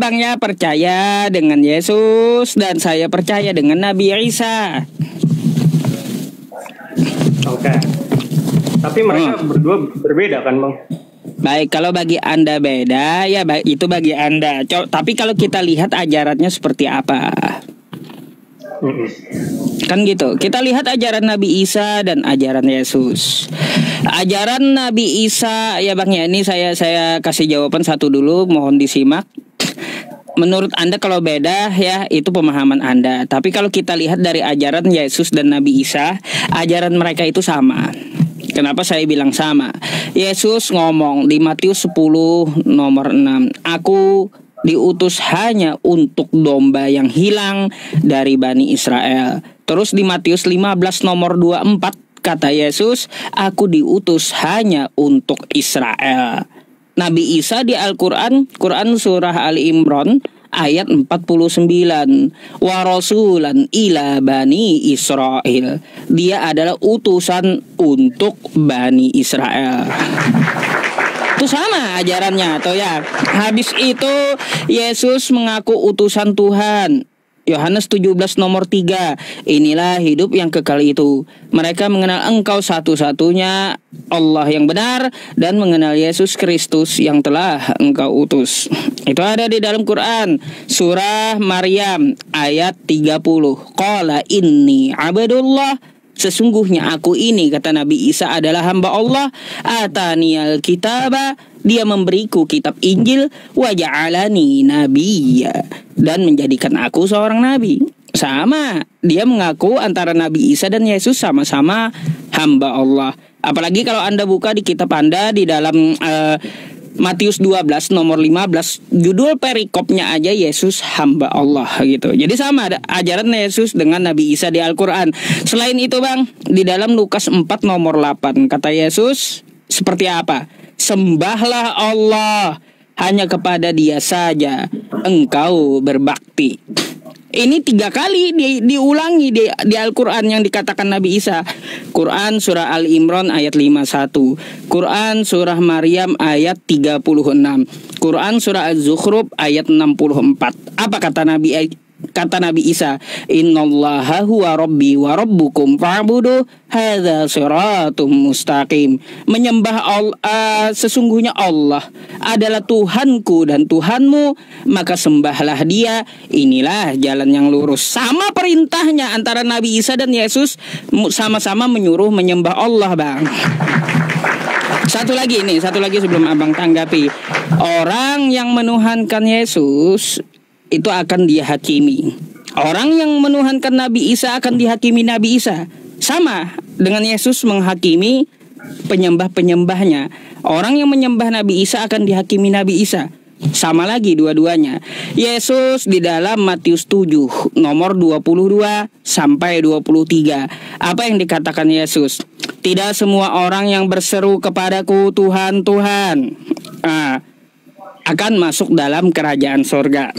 Bang ya percaya dengan Yesus dan saya percaya dengan Nabi Isa. Oke. Tapi mereka berdua berbeda kan Bang? Baik, kalau bagi Anda beda, ya itu bagi Anda. Tapi kalau kita lihat ajarannya seperti apa? Kan gitu. Kita lihat ajaran Nabi Isa dan ajaran Yesus. Ajaran Nabi Isa, ya Bang ya, ini saya kasih jawaban satu dulu, mohon disimak. Menurut Anda kalau beda ya itu pemahaman Anda. Tapi kalau kita lihat dari ajaran Yesus dan Nabi Isa, ajaran mereka itu sama. Kenapa saya bilang sama? Yesus ngomong di Matius 10 nomor 6, Aku diutus hanya untuk domba yang hilang dari Bani Israel. Terus di Matius 15 nomor 24 kata Yesus, Aku diutus hanya untuk Israel. Nabi Isa di Al-Quran, Quran surah Ali Imran ayat 49, wa rasulan ila Bani Israel. Dia adalah utusan untuk Bani Israel. Itu sama ajarannya atau ya. Habis itu Yesus mengaku utusan Tuhan. Yohanes 17 nomor 3, inilah hidup yang kekal itu, mereka mengenal Engkau satu-satunya Allah yang benar dan mengenal Yesus Kristus yang telah Engkau utus. Itu ada di dalam Quran surah Maryam ayat 30. Qala inni abdullah, sesungguhnya aku ini, kata Nabi Isa, adalah hamba Allah. Ataniyal kitaba, dia memberiku kitab Injil, wa ja'alani nabiyya, dan menjadikan aku seorang nabi. Sama, dia mengaku antara Nabi Isa dan Yesus sama-sama hamba Allah. Apalagi kalau Anda buka di kitab Anda di dalam Matius 12 nomor 15, judul perikopnya aja Yesus hamba Allah gitu. Jadi sama ada ajaran Yesus dengan Nabi Isa di Al-Quran. Selain itu Bang, di dalam Lukas 4 nomor 8 kata Yesus seperti apa? Sembahlah Allah, hanya kepada Dia saja engkau berbakti. Ini 3 kali diulangi di Al-Quran yang dikatakan Nabi Isa. Quran surah Al-Imran ayat 51, Quran surah Maryam ayat 36, Quran surah Az-Zukhruf ayat 64. Apa kata Nabi Isa? Innallaha huwa rabbi wa rabbukum fa'budu hadza shiratum mustaqim. Menyembah Allah, sesungguhnya Allah adalah Tuhanku dan Tuhanmu, maka sembahlah Dia, inilah jalan yang lurus. Sama perintahnya antara Nabi Isa dan Yesus, sama-sama menyuruh menyembah Allah Bang. Satu lagi sebelum Abang tanggapi. Orang yang menuhankan Yesus itu akan dihakimi. Orang yang menuhankan Nabi Isa akan dihakimi Nabi Isa. Sama dengan Yesus menghakimi penyembah-penyembahnya. Orang yang menyembah Nabi Isa akan dihakimi Nabi Isa. Sama lagi dua-duanya. Yesus di dalam Matius 7 nomor 22 sampai 23. Apa yang dikatakan Yesus? Tidak semua orang yang berseru kepadaku Tuhan, Tuhan akan masuk dalam kerajaan sorga.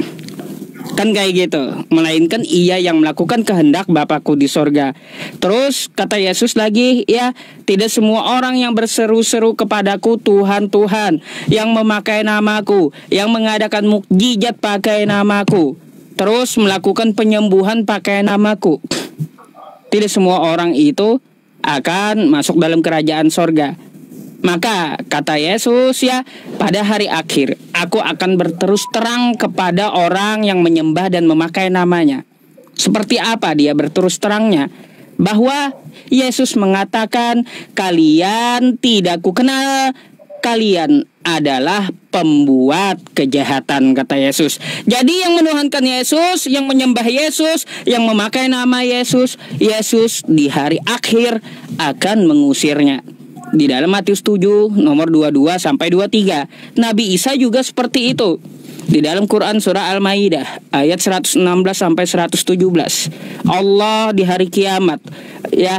Kan kayak gitu. Melainkan ia yang melakukan kehendak Bapakku di sorga. Terus kata Yesus lagi, ya, tidak semua orang yang berseru-seru kepadaku Tuhan, Tuhan, yang memakai namaku, yang mengadakan mukjizat pakai namaku, terus melakukan penyembuhan pakai namaku, tidak semua orang itu akan masuk dalam kerajaan sorga. Maka kata Yesus, ya, pada hari akhir aku akan berterus terang kepada orang yang menyembah dan memakai namanya. Seperti apa dia berterus terangnya? Bahwa Yesus mengatakan, kalian tidak kukenal, kalian adalah pembuat kejahatan, kata Yesus. Jadi yang menuhankan Yesus, yang menyembah Yesus, yang memakai nama Yesus, Yesus di hari akhir akan mengusirnya. Di dalam Matius 7 nomor 22 sampai 23. Nabi Isa juga seperti itu. Di dalam Quran surah Al-Maidah ayat 116 sampai 117. Allah di hari kiamat, ya,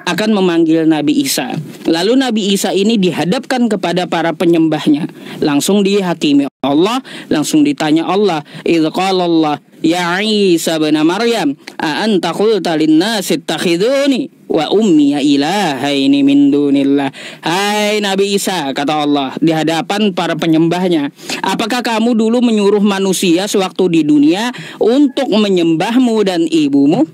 akan memanggil Nabi Isa. Lalu Nabi Isa ini dihadapkan kepada para penyembahnya. Langsung dihakimi Allah, langsung ditanya Allah, idz qala Allah ya Isa bin Maryam a anta qulta lin-nasi ittakhiduni wa ummi ya ilahaini min dunillah. Hai Nabi Isa, kata Allah di hadapan para penyembahnya, apakah kamu dulu menyuruh manusia sewaktu di dunia untuk menyembahmu dan ibumu?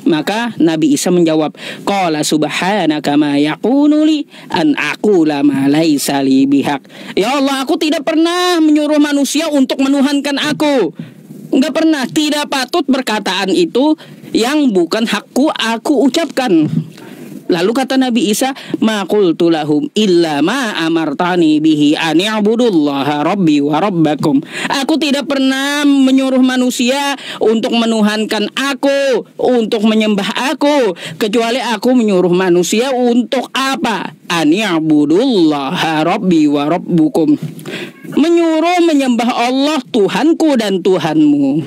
Maka Nabi Isa menjawab, qala subhanaka ma yakunu li an aqula ma laisa li bihaq. Ya Allah, aku tidak pernah menyuruh manusia untuk menuhankan aku. Enggak pernah, tidak patut perkataan itu yang bukan hakku aku ucapkan. Lalu kata Nabi Isa, ma qultu lahum illa ma amartani bihi an i'budullaha rabbi wa rabbakum. Aku tidak pernah menyuruh manusia untuk menuhankan aku, untuk menyembah aku, kecuali aku menyuruh manusia untuk apa? An i'budullaha rabbi wa rabbukum. Menyuruh menyembah Allah Tuhanku dan Tuhanmu.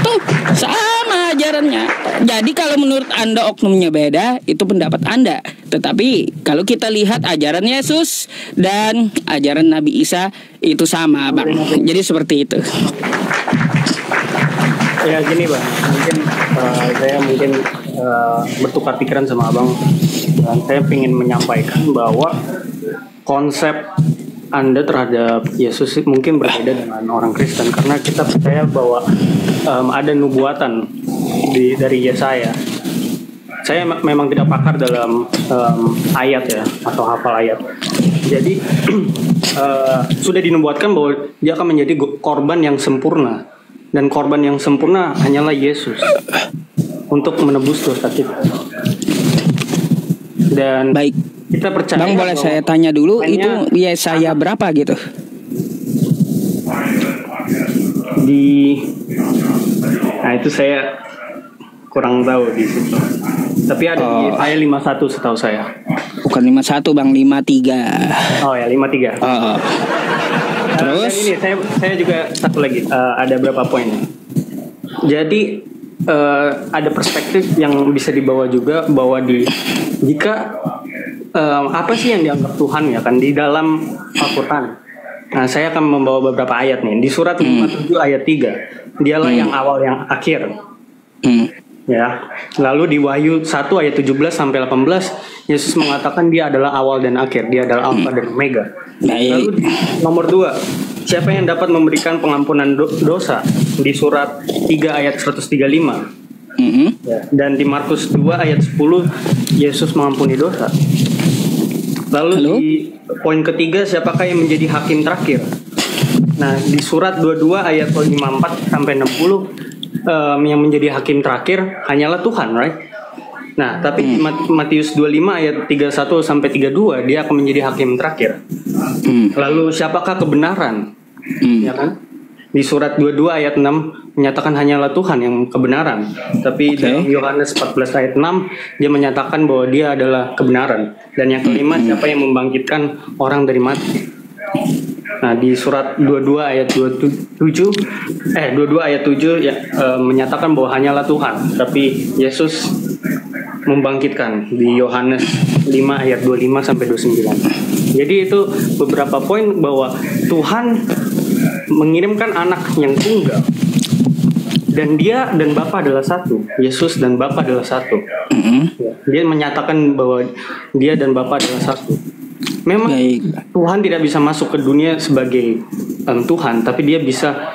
Tuh sama ajarannya. Jadi kalau menurut Anda oknumnya beda, itu pendapat Anda. Tetapi kalau kita lihat ajaran Yesus dan ajaran Nabi Isa itu sama, Bang. Jadi seperti itu. Ya gini Bang, mungkin saya bertukar pikiran sama Abang, dan saya ingin menyampaikan bahwa konsep Anda terhadap Yesus mungkin berbeda dengan orang Kristen, karena kita percaya bahwa ada nubuatan dari Yesaya. Saya memang tidak pakar dalam ayat ya, atau hafal ayat. Jadi sudah dinubuatkan bahwa dia akan menjadi korban yang sempurna, dan korban yang sempurna hanyalah Yesus untuk menebus dosa kita. Dan baik, kita percaya. Bang, boleh saya tanya dulu, itu Yesaya berapa gitu? Nah itu saya kurang tahu di situ. Tapi ada di Yesaya 51 setahu saya. Bukan 51 Bang, 53. Oh ya 53. Terus ini saya juga satu lagi, ada berapa poin. Jadi ada perspektif yang bisa dibawa juga, bahwa jika apa sih yang dianggap Tuhan ya kan di dalam Al-Quran. Nah saya akan membawa beberapa ayat nih. Di surat 57 ayat 3, dialah yang awal yang akhir. Ya. Lalu di Wahyu 1 ayat 17 sampai 18, Yesus mengatakan dia adalah awal dan akhir, dia adalah Alfa dan Omega. Lalu di nomor 2, siapa yang dapat memberikan pengampunan dosa, di surat 3 ayat 135. Ya. Dan di Markus 2 ayat 10, Yesus mengampuni dosa. Lalu di poin ketiga, siapakah yang menjadi hakim terakhir? Nah, di surat 22 ayat 54 sampai 60, yang menjadi hakim terakhir hanyalah Tuhan, right? Nah, tapi di Matius 25 ayat 31 sampai 32, dia akan menjadi hakim terakhir. Lalu siapakah kebenaran? Ya kan? Di surat 22 ayat 6 menyatakan hanyalah Tuhan yang kebenaran. Tapi dalam Yohanes 14 ayat 6 dia menyatakan bahwa dia adalah kebenaran. Dan yang kelima, siapa yang membangkitkan orang dari mati? Nah, di surat 22 ayat 22 ayat 7 ya, menyatakan bahwa hanyalah Tuhan, tapi Yesus membangkitkan di Yohanes 5 ayat 25 sampai 29. Jadi itu beberapa poin bahwa Tuhan mengirimkan anak yang tunggal, dan dia dan Bapa adalah satu. Yesus dan Bapa adalah satu. Dia menyatakan bahwa dia dan Bapa adalah satu. Memang Tuhan tidak bisa masuk ke dunia sebagai Tuhan, tapi dia bisa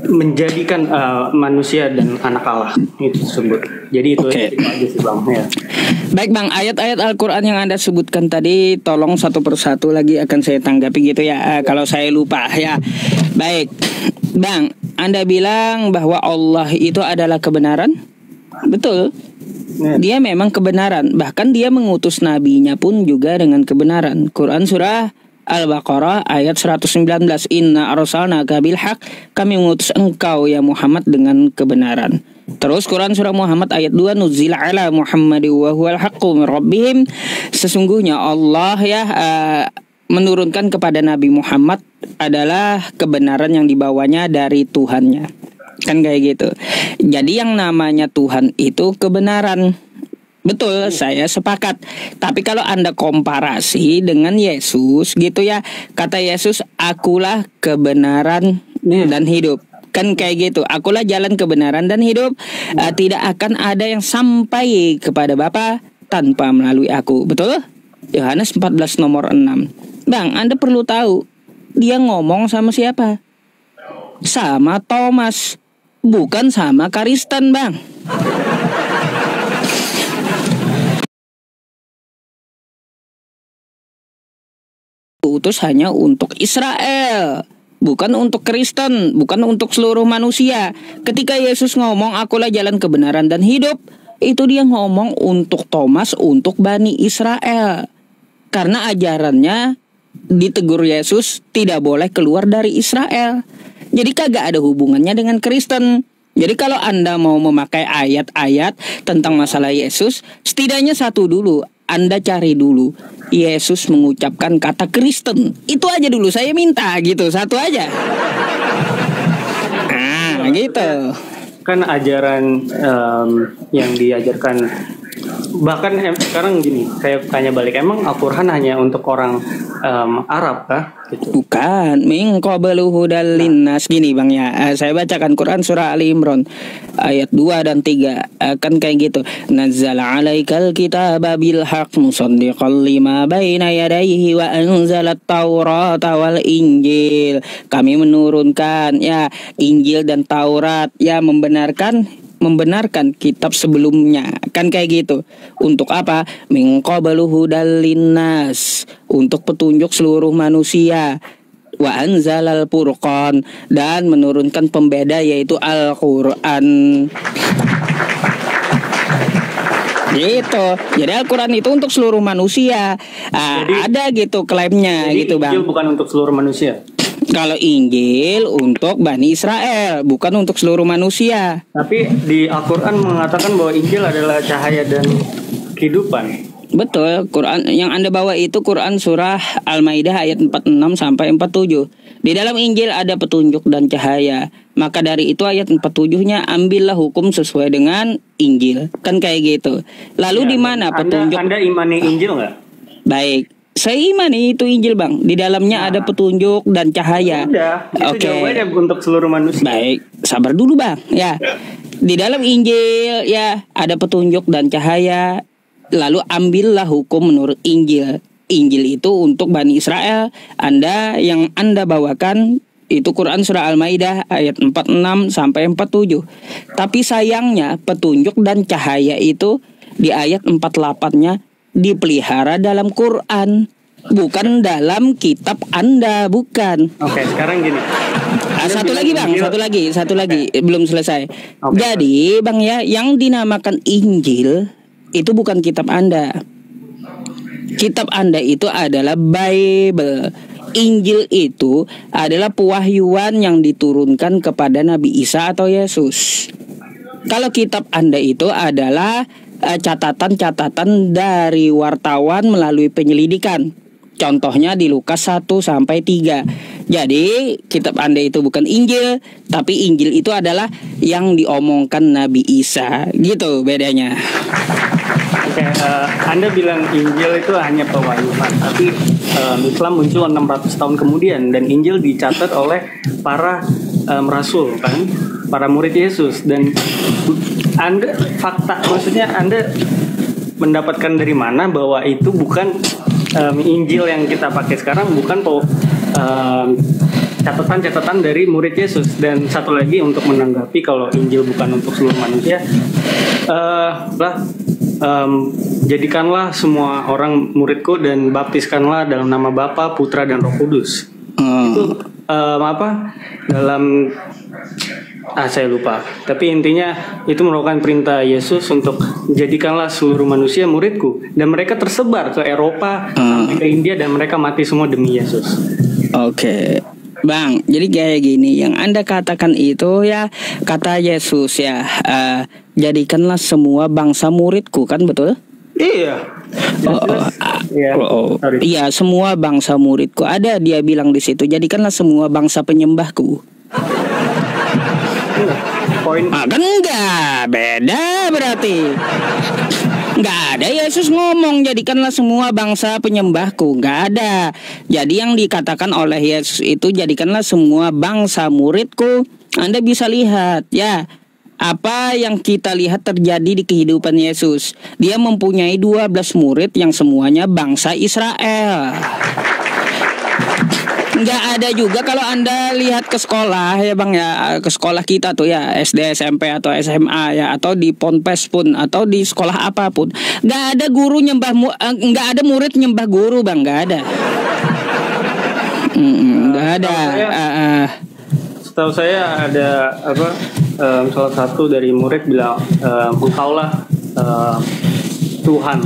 menjadikan manusia dan anak Allah itu tersebut. Jadi itu aja sih Bang ya. Baik Bang, ayat-ayat Al-Quran yang Anda sebutkan tadi, tolong satu persatu lagi akan saya tanggapi gitu ya, kalau saya lupa ya. Baik Bang, Anda bilang bahwa Allah itu adalah kebenaran. Betul. Dia memang kebenaran. Bahkan dia mengutus nabinya pun juga dengan kebenaran. Quran surah Al-Baqarah ayat 119, Inna arsalnaka bil haq, kami mengutus engkau ya Muhammad dengan kebenaran. Terus Quran surah Muhammad ayat 2, Nuzila ala Muhammadi wa huwal haqqu min rabbihim, sesungguhnya Allah ya menurunkan kepada Nabi Muhammad adalah kebenaran yang dibawanya dari Tuhannya. Kan kayak gitu. Jadi yang namanya Tuhan itu kebenaran. Betul, saya sepakat. Tapi kalau Anda komparasi dengan Yesus gitu ya, kata Yesus, akulah kebenaran dan hidup. Kan kayak gitu. Akulah jalan kebenaran dan hidup. Tidak akan ada yang sampai kepada Bapa tanpa melalui aku. Betul? Yohanes 14 nomor 6. Bang, Anda perlu tahu, dia ngomong sama siapa? Sama Thomas, bukan sama Kristen, Bang. Utus hanya untuk Israel, bukan untuk Kristen, bukan untuk seluruh manusia. Ketika Yesus ngomong akulah jalan kebenaran dan hidup, itu dia ngomong untuk Thomas, untuk Bani Israel. Karena ajarannya, ditegur Yesus, tidak boleh keluar dari Israel. Jadi kagak ada hubungannya dengan Kristen. Jadi kalau Anda mau memakai ayat-ayat tentang masalah Yesus, setidaknya satu dulu, Anda cari dulu Yesus mengucapkan kata Kristen. Itu aja dulu saya minta gitu, satu aja. Nah gitu. Kan ajaran yang diajarkan, bahkan sekarang gini, saya tanya balik, emang Al-Quran hanya untuk orang Arab kah? Gitu. Bukan, min qablu hudal linnas. Gini Bang ya, saya bacakan Quran surah Ali Imran ayat 2 dan 3. Kan kayak gitu. Nazzala 'alaikal kitaba bil haqq musaddiqan lima baina yadayhi wa anzalat taurata wal injil. Kami menurunkan ya Injil dan Taurat, ya membenarkan kitab sebelumnya. Kan kayak gitu. Untuk apa? Min qablu hudal linnas, untuk petunjuk seluruh manusia. Wa anzalal furqan, dan menurunkan pembeda yaitu Al-Qur'an. Gitu. Jadi Al-Quran itu untuk seluruh manusia. Ada gitu klaimnya gitu Bang. Injil bukan untuk seluruh manusia. Kalau Injil untuk Bani Israel, bukan untuk seluruh manusia. Tapi di Al-Quran mengatakan bahwa Injil adalah cahaya dan kehidupan. Betul, Quran yang Anda bawa itu Quran surah Al-Maidah ayat 46 sampai 47. Di dalam Injil ada petunjuk dan cahaya. Maka dari itu ayat 47-nya ambillah hukum sesuai dengan Injil. Kan kayak gitu. Lalu di mana petunjuk? Anda imani Injil nggak? Baik. Saya imani itu Injil Bang. Di dalamnya ada petunjuk dan cahaya. Udah, itu jawabannya untuk seluruh manusia. Baik, sabar dulu Bang. Ya. Di dalam Injil ya ada petunjuk dan cahaya. Lalu ambillah hukum menurut Injil. Injil itu untuk Bani Israel. Yang Anda bawakan itu Quran surah Al-Maidah ayat 46 sampai 47. Tapi sayangnya petunjuk dan cahaya itu di ayat 48-nya dipelihara dalam Quran, bukan dalam kitab Anda, bukan. Oke, sekarang gini. Satu lagi Bang, satu lagi belum selesai. Jadi Bang ya, yang dinamakan Injil itu bukan kitab Anda. Kitab Anda itu adalah Bible. Injil itu adalah pewahyuan yang diturunkan kepada Nabi Isa atau Yesus. Kalau kitab Anda itu adalah catatan-catatan dari wartawan melalui penyelidikan. Contohnya di Lukas 1 sampai 3. Jadi kitab Anda itu bukan Injil, tapi Injil itu adalah yang diomongkan Nabi Isa. Gitu bedanya. Oke, Anda bilang Injil itu hanya pewahyuan, tapi Islam muncul 600 tahun kemudian dan Injil dicatat oleh para rasul kan, para murid Yesus. Dan Anda maksudnya Anda mendapatkan dari mana bahwa itu bukan Injil yang kita pakai sekarang, bukan catatan-catatan dari murid Yesus. Dan satu lagi untuk menanggapi kalau Injil bukan untuk seluruh manusia, jadikanlah semua orang muridku dan baptiskanlah dalam nama Bapa, Putra dan Roh Kudus. Itu dalam saya lupa. Tapi intinya itu merupakan perintah Yesus untuk jadikanlah seluruh manusia muridku, dan mereka tersebar ke Eropa, sampai ke India, dan mereka mati semua demi Yesus. Oke. Bang, jadi kayak gini, yang Anda katakan itu ya kata Yesus ya, jadikanlah semua bangsa muridku, kan betul? Iya. Iya, semua bangsa muridku. Ada dia bilang di situ, jadikanlah semua bangsa penyembahku. Kan enggak, beda berarti. Enggak ada Yesus ngomong jadikanlah semua bangsa penyembahku, enggak ada. Jadi yang dikatakan oleh Yesus itu jadikanlah semua bangsa muridku Anda bisa lihat ya apa yang kita lihat terjadi di kehidupan Yesus. Dia mempunyai 12 murid yang semuanya bangsa Israel. Nggak ada juga kalau Anda lihat ke sekolah ya Bang ya, ke sekolah kita tuh ya, SD, SMP atau SMA ya, atau di ponpes pun atau di sekolah apapun, nggak ada guru nggak ada murid nyembah guru Bang, nggak ada. Nggak ada. Setahu saya ada salah satu dari murid bilang engkaulah Tuhan.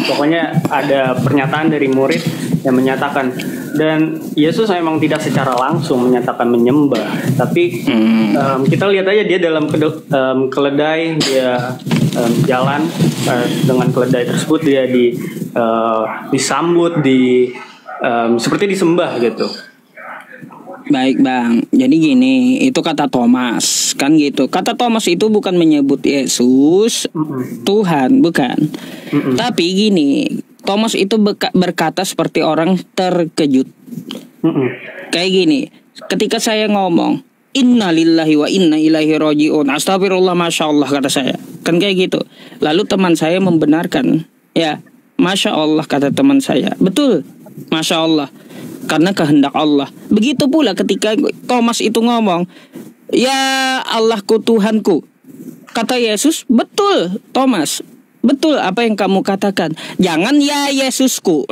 Pokoknya ada pernyataan dari murid yang menyatakan, dan Yesus memang tidak secara langsung menyatakan menyembah, tapi kita lihat aja dia dalam keledai, dia jalan dengan keledai tersebut, dia disambut seperti disembah gitu. Baik Bang, jadi gini, itu kata Thomas, kan gitu. Kata Thomas itu bukan menyebut Yesus Tuhan, bukan. Tapi gini, Thomas itu berkata seperti orang terkejut. Kayak gini, ketika saya ngomong, Inna lillahi wa inna ilaihi roji'un, astagfirullah, masya Allah, kata saya. Kan kayak gitu. Lalu teman saya membenarkan, ya, masya Allah, kata teman saya. Betul, masya Allah, karena kehendak Allah. Begitu pula ketika Thomas itu ngomong, ya Allahku Tuhanku, kata Yesus, betul Thomas, betul apa yang kamu katakan. Jangan ya Yesusku.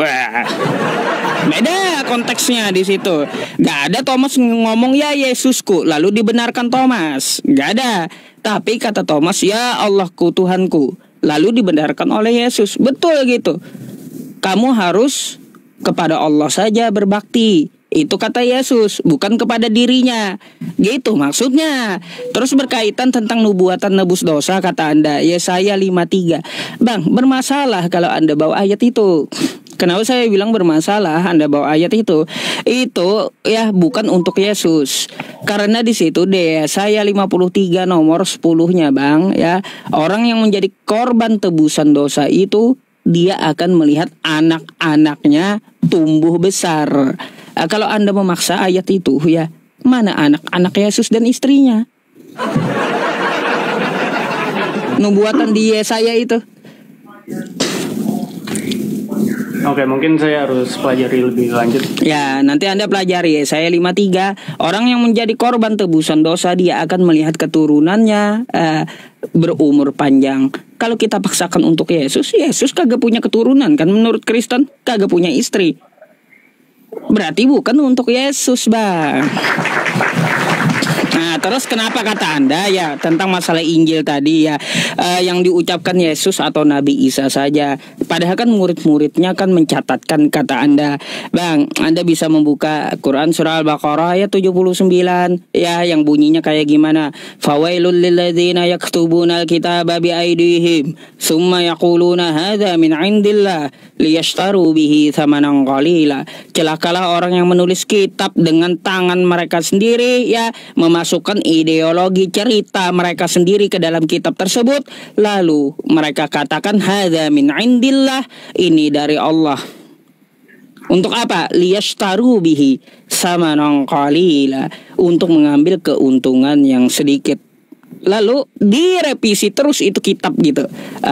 Beda konteksnya di situ. Gak ada Thomas ngomong ya Yesusku lalu dibenarkan Thomas, gak ada. Tapi kata Thomas, ya Allahku Tuhanku, lalu dibenarkan oleh Yesus. Betul gitu. Kamu harus kepada Allah saja berbakti. Itu kata Yesus, bukan kepada dirinya. Gitu maksudnya. Terus berkaitan tentang nubuatan nebus dosa, kata Anda, Yesaya 53. Bang, bermasalah kalau Anda bawa ayat itu. Kenapa saya bilang bermasalah Anda bawa ayat itu? Itu ya bukan untuk Yesus. Karena di situ Yesaya 53 nomor 10-nya Bang, ya. Orang yang menjadi korban tebusan dosa itu, dia akan melihat anak-anaknya tumbuh besar. Kalau Anda memaksa ayat itu, ya, mana anak-anak Yesus dan istrinya? Nubuatan di Yesaya itu. Oke, mungkin saya harus pelajari lebih lanjut. Ya, nanti Anda pelajari Yesaya 53. Orang yang menjadi korban tebusan dosa, dia akan melihat keturunannya berumur panjang. Kalau kita paksakan untuk Yesus, Yesus kagak punya keturunan kan, menurut Kristen, kagak punya istri. Berarti bukan untuk Yesus, Bang. Nah, terus kenapa kata Anda ya tentang masalah Injil tadi ya, yang diucapkan Yesus atau Nabi Isa saja. Padahal kan murid-muridnya kan mencatatkan kata Anda. Bang, Anda bisa membuka Quran surah Al-Baqarah ayat 79 ya, yang bunyinya kayak gimana? Fawailul lilladzina yaktubuna al-kitaba biaydihim summa yaquluna hadza min indillah liyashtaru bihi thamanan qalila. Celakalah orang yang menulis kitab dengan tangan mereka sendiri ya, memasukkan ideologi cerita mereka sendiri ke dalam kitab tersebut, lalu mereka katakan hadza min indillah, ini dari Allah. Untuk apa? Liyashtaru bihi samanan qalila, untuk mengambil keuntungan yang sedikit. Lalu direvisi terus itu kitab gitu,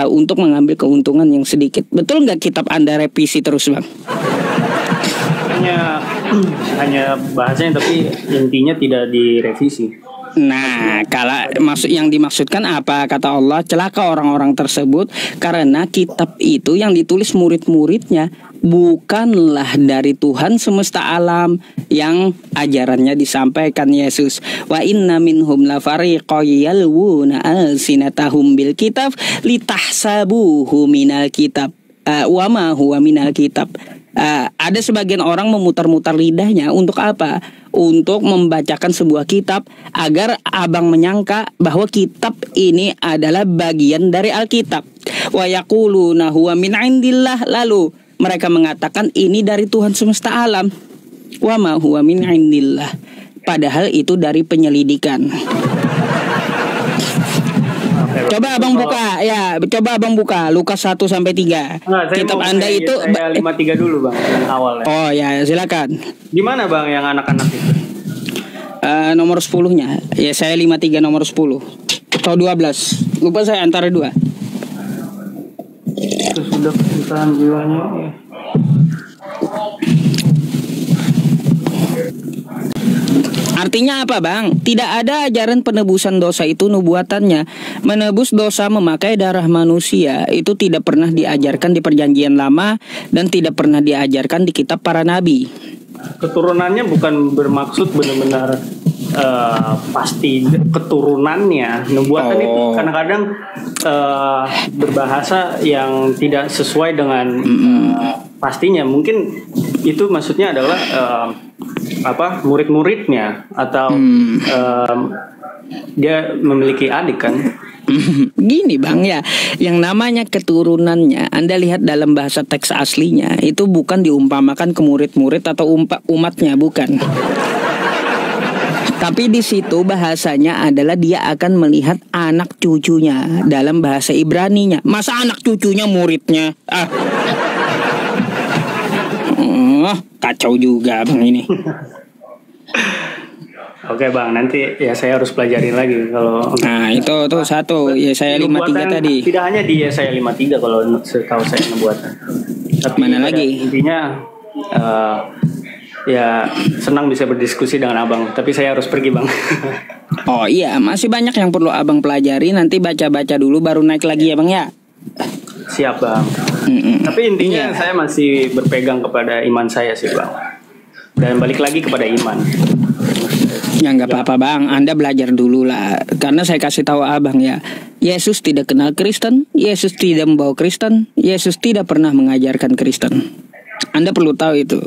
untuk mengambil keuntungan yang sedikit. Betul nggak kitab Anda revisi terus, Bang? Hanya bahasanya, tapi intinya tidak direvisi. Nah, kalau yang dimaksudkan apa? Kata Allah, celaka orang-orang tersebut karena kitab itu yang ditulis murid-muridnya bukanlah dari Tuhan semesta alam yang ajarannya disampaikan Yesus. Wa inna minhum lafariqan yalwuna alsinatahum bil kitab litahsabuhu minal kitab wa ma huwa minal kitab. Ada sebagian orang memutar-mutar lidahnya untuk apa? Untuk membacakan sebuah kitab agar abang menyangka bahwa kitab ini adalah bagian dari Alkitab. Wa yaquluna huwa min indillah, lalu mereka mengatakan ini dari Tuhan semesta alam. Wa ma huwa min indillah, padahal itu dari penyelidikan. Coba abang buka ya, coba abang buka Lukas 1 sampai 3. Kitab Anda itu saya 53 dulu, Bang, yang awal ya. Oh ya, silakan. Di mana, Bang, yang anak-anak itu? Nomor 10-nya. Yesaya 53 nomor 10 atau 12. Lupa saya antara dua. Itu sudah kesusahan jiwanya ya. Artinya apa bang? Tidak ada ajaran penebusan dosa itu nubuatannya. Menebus dosa memakai darah manusia itu tidak pernah diajarkan di perjanjian lama dan tidak pernah diajarkan di kitab para nabi. Keturunannya bukan bermaksud benar-benar pasti keturunannya. Nubuatan itu kadang-kadang berbahasa yang tidak sesuai dengan pastinya. Mungkin itu maksudnya adalah murid-muridnya atau dia memiliki adik kan. Gini bang ya, yang namanya keturunannya Anda lihat dalam bahasa teks aslinya itu bukan diumpamakan ke murid-murid atau umatnya, bukan. Tapi di situ bahasanya adalah dia akan melihat anak cucunya dalam bahasa Ibraninya. Masa anak cucunya muridnya? Kacau juga bang ini. Oke bang, nanti ya saya harus pelajari lagi kalau. Nah itu tuh satu Yesaya 53 tadi. Tidak hanya di Yesaya 53 kalau setahu saya nubuatan. Tapi mana lagi? Intinya ya senang bisa berdiskusi dengan abang. Tapi saya harus pergi bang. Oh iya, masih banyak yang perlu abang pelajari. Nanti baca-baca dulu baru naik lagi ya bang ya. Siap bang. Tapi intinya saya masih berpegang kepada iman saya sih bang. Dan balik lagi kepada iman. Ya nggak apa-apa bang, Anda belajar dulu lah. Karena saya kasih tahu abang ya, Yesus tidak kenal Kristen, Yesus tidak membawa Kristen, Yesus tidak pernah mengajarkan Kristen. Anda perlu tahu itu.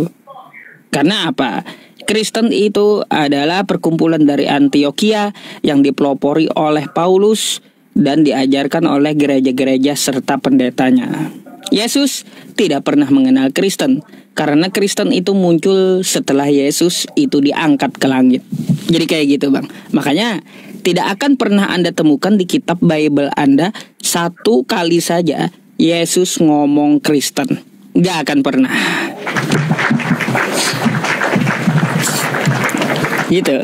Karena apa? Kristen itu adalah perkumpulan dari Antioquia yang dipelopori oleh Paulus dan diajarkan oleh gereja-gereja serta pendetanya. Yesus tidak pernah mengenal Kristen karena Kristen itu muncul setelah Yesus itu diangkat ke langit. Jadi kayak gitu bang. Makanya tidak akan pernah Anda temukan di kitab Bible Anda satu kali saja Yesus ngomong Kristen. Gak akan pernah. Gitu.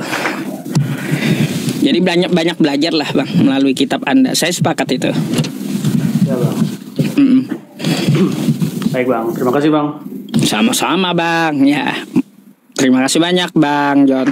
Jadi banyak belajar lah bang melalui kitab Anda. Saya sepakat itu. Ya bang. Baik bang, terima kasih bang. Sama-sama bang ya. Terima kasih banyak bang John.